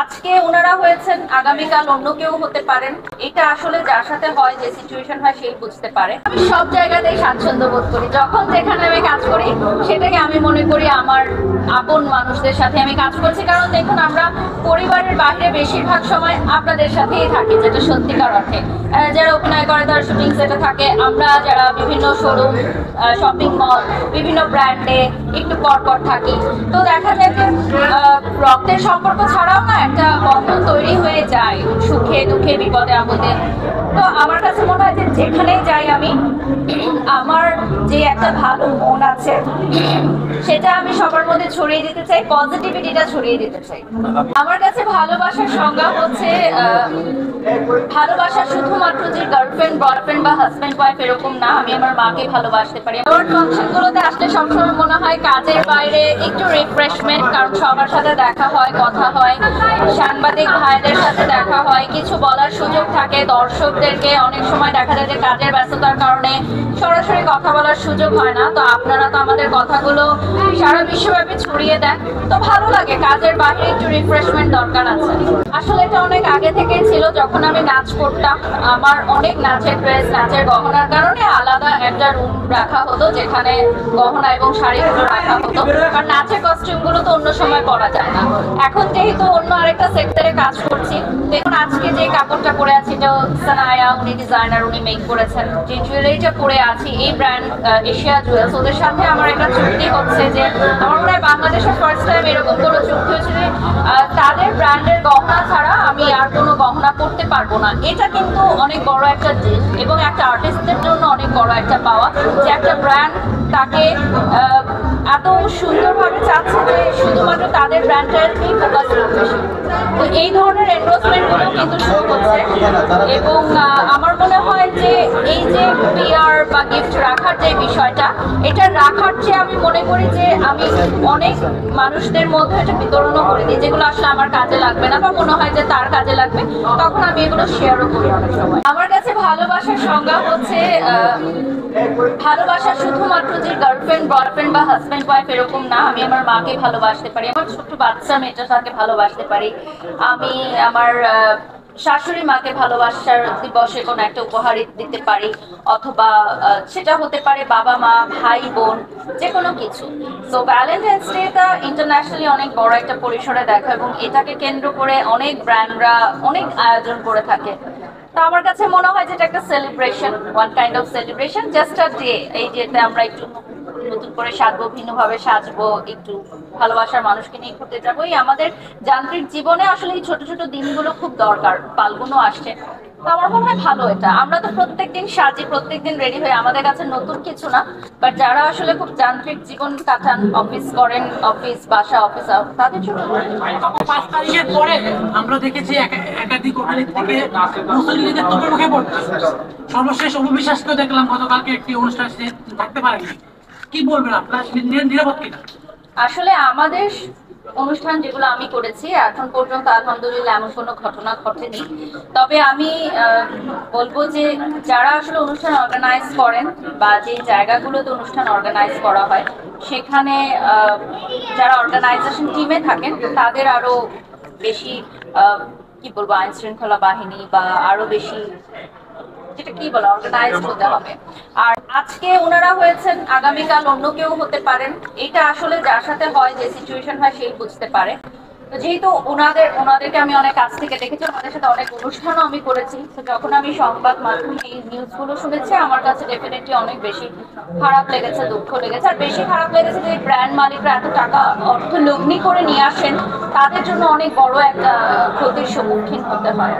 আজকে ওনারা হয়েছেন, আগামীকাল অন্য কেউ হতে পারেন। এটা আসলে যার সাথে হয়, যে সিচুয়েশন হয়, সেই বুঝতে পারে। আমি সব জায়গাতেই স্বাচ্ছন্দ্য বোধ করি। যখন যেখানে আমি কাজ করি সেটাকে আমি মনে করি আমার আপন মানুষদের সাথে আমি কাজ করছি। কারণ দেখুন, আমরা পরিবারের বাইরে বেশিরভাগ সময় আপনাদের সাথেই থাকি, যেটা সত্যিকার অর্থে। যারা অভিনয় করে তারা শুটিং সেটে থাকে, আমরা যারা বিভিন্ন শোরুম, শপিং মল, বিভিন্ন ব্র্যান্ডে একটু পরপর থাকি। তো দেখা যায় যে রক্তের সম্পর্ক ছাড়াও না একটা বন্ধন তৈরি হয়ে যায় সুখে দুঃখে বিপদে আপদে। তো আমার কাছে মনে হয় যে যেখানেই যাই আমি, আমার যে একটা ভালো মন আছে সেটা আমি সবার মধ্যে ছড়িয়ে দিতে চাই, পজিটিভিটিটা ছড়িয়ে দিতে চাই। আমার কাছে ভালোবাসার সংজ্ঞা হচ্ছে ভালোবাসা শুধুমাত্র যে গার্লফ্রেন্ড বয়ফ্রেন্ড বা হাজব্যান্ড ওয়াইফ এরকম না। আমি আমার মাকে ভালোবাসতে পারি। আমার ফাংশনগুলোতে আসলে সবসময় মনে হয় কাজের বাইরে একটু রিফ্রেশমেন্ট, কারণ সবার সাথে দেখা হয়, কথা হয়, সাংবাদিক ভাইদের সাথে দেখা হয়, কিছু বলার সুযোগ থাকে। দর্শকদেরকে অনেক সময় দেখা যায় যে কাজের ব্যস্ততার কারণে সরাসরি কথা বলার সুযোগ হয় না। তো আপনারা তো আমাদের কথাগুলো সারা বিশ্বব্যাপী ছড়িয়ে দেন, তো ভালো লাগে। কাজের বাইরে একটু রিফ্রেশমেন্ট দরকার আছে। আসলে এটা অনেক আগে থেকেই ছিল। যখন আমি নাচ করতাম, আমার অনেক নাচের ড্রেস, নাচের গহনার কারণে আলাদা একটা রুম রাখা হতো, যেখানে গহনা এবং শাড়িগুলো রাখা হতো। কারণ নাচের কস্টিউমগুলো তো অন্য সময় পরা যায় না। এখন যেহেতু অন্য আরেকটা সেক্টরে কাজ করছি, দেখুন আজকে যে কাপড়টা পরে আছি, এটা সানায়া, উনি ডিজাইনার, উনি মেক করেছেন। যে জুয়েলারিটা পরে আছি, এই ব্র্যান্ড এশিয়া জুয়েলস, ওদের সাথে আমার একটা চুক্তি হচ্ছে যে আমার মনে হয় বাংলাদেশে ফার্স্ট টাইম এরকম কোনো চুক্তি হয়েছে যে তাদের ব্র্যান্ডের গহনা ছাড়া আমি আর কোনো গহনা পরতে পারবো না। এটা কিন্তু অনেক বড় একটা দিক এবং একটা আর্টিস্টদের জন্য অনেক বড় একটা পাওয়া, যে একটা ব্র্যান্ড তাকে এত সুন্দরভাবে চাচ্ছে যে শুধুমাত্র তাদের ব্র্যান্ডটাকেই ফোকাস করছে। তো এই ধরনের এন্ডোর্সমেন্টগুলো কিন্তু শুরু হচ্ছে এবং আমার মনে হয় যে এই যে পিআর বা গিফট রাখার যে বিষয়টা, এটা রাখার চেয়ে আমি মনে করি যে আমি অনেক মানুষদের মধ্যে এটা বিতরণও করে দিই, যেগুলো আসলে আমার কাজে লাগবে না বা মনে হয় যে তার কাজে লাগবে, তখন আমি এগুলো শেয়ারও করি অনেক সময়। আমার কাছে ভালোবাসার সংজ্ঞা হচ্ছে ভালোবাসা শুধুমাত্র যে গার্লফ্রেন্ড বয়ফ্রেন্ড বা হাজব্যান্ড ওয়াইফ এরকম না। আমি আমার মাকে ভালোবাসতে পারি, আমার ছোট্ট বাচ্চা মেয়েটাকে ভালোবাসতে পারি, আমি আমার শাশুড়ি মাকে ভালোবাসার দিবসে কোনো একটা উপহার দিতে পারি, অথবা সেটা হতে পারে বাবা মা, ভাই বোন, যে কোনো কিছু। তো ভ্যালেন্টাইন্স ডেটা ইন্টারন্যাশনালি অনেক বড় একটা পরিসরে দেখা এবং এটাকে কেন্দ্র করে অনেক ব্র্যান্ডরা অনেক আয়োজন করে থাকে। তো আমার কাছে মনে হয় যে এটা একটা celebration, one kind of celebration, just a day. এই ডেতে আমরা একটু নতুন করে সাজবো, ভিন্নভাবে সাজবো, একটু ভালোবাসার মানুষকে নিয়ে ঘুরতে যাবো। এই আমাদের যান্ত্রিক জীবনে আসলে এই ছোট ছোট দিনগুলো খুব দরকার। পালগুনো আসছে, তো আমার মনে হয় ভালো এটা। আমরা তো প্রত্যেকদিন সাজি, প্রত্যেকদিন রেডি হই, আমাদের কাছে নতুন কিছু না। বাট যারা আসলে খুব যান্ত্রিক জীবন কাটান, অফিস করেন, অফিস বাসা, অফিস আউট, তাদের জন্য 5 তারিখের পরে আমরা দেখেছি একাধিক হোটেল থেকে মুসল্লিদের তোপের মুখে পড়ছে। সর্বশেষ অভিবিশ্বাসকেও দেখলাম গতকালকে একটি অনুষ্ঠান থাকতে পারেনি। কি বলবেন আপনার, নিরাপদ কিনা? আসলে আমাদের অনুষ্ঠান যেগুলো আমি করেছি এখন পর্যন্ত আলহামদুলিল্লাহ এমন কোনো ঘটনা ঘটেনি। তবে আমি বলবো যে যারা আসলে অনুষ্ঠান অর্গানাইজ করেন বা যে জায়গাগুলোতে অনুষ্ঠান অর্গানাইজ করা হয়, সেখানে যারা অর্গানাইজেশন টিমে থাকেন তাদের আরো বেশি কি বলবো, আইন শৃঙ্খলা বাহিনী বা আরো বেশি, যেটা কি বলে, অর্গানাইজ হতে হবে। আর আজকে ওনারা হয়েছেন, আগামীকাল অন্য কেউ হতে পারেন। এটা আসলে যার সাথে হয়, যে সিচুয়েশন হয়, সেই বুঝতে পারে। তো যেহেতু ওনাদেরকে আমি অনেক কাছ থেকে দেখেছি, ওনাদের সাথে অনেক অনুষ্ঠানও আমি করেছি, তো যখন আমি সংবাদ মাধ্যমে এই নিউজগুলো শুনেছি, আমার কাছে ডেফিনেটলি অনেক বেশি খারাপ লেগেছে, দুঃখ লেগেছে। আর বেশি খারাপ লেগেছে যে ব্র্যান্ড মালিকরা এত টাকা অর্থ লগ্নি করে নিয়ে আসেন, তাদের জন্য অনেক বড় একটা ক্ষতির সম্মুখীন হতে হয়।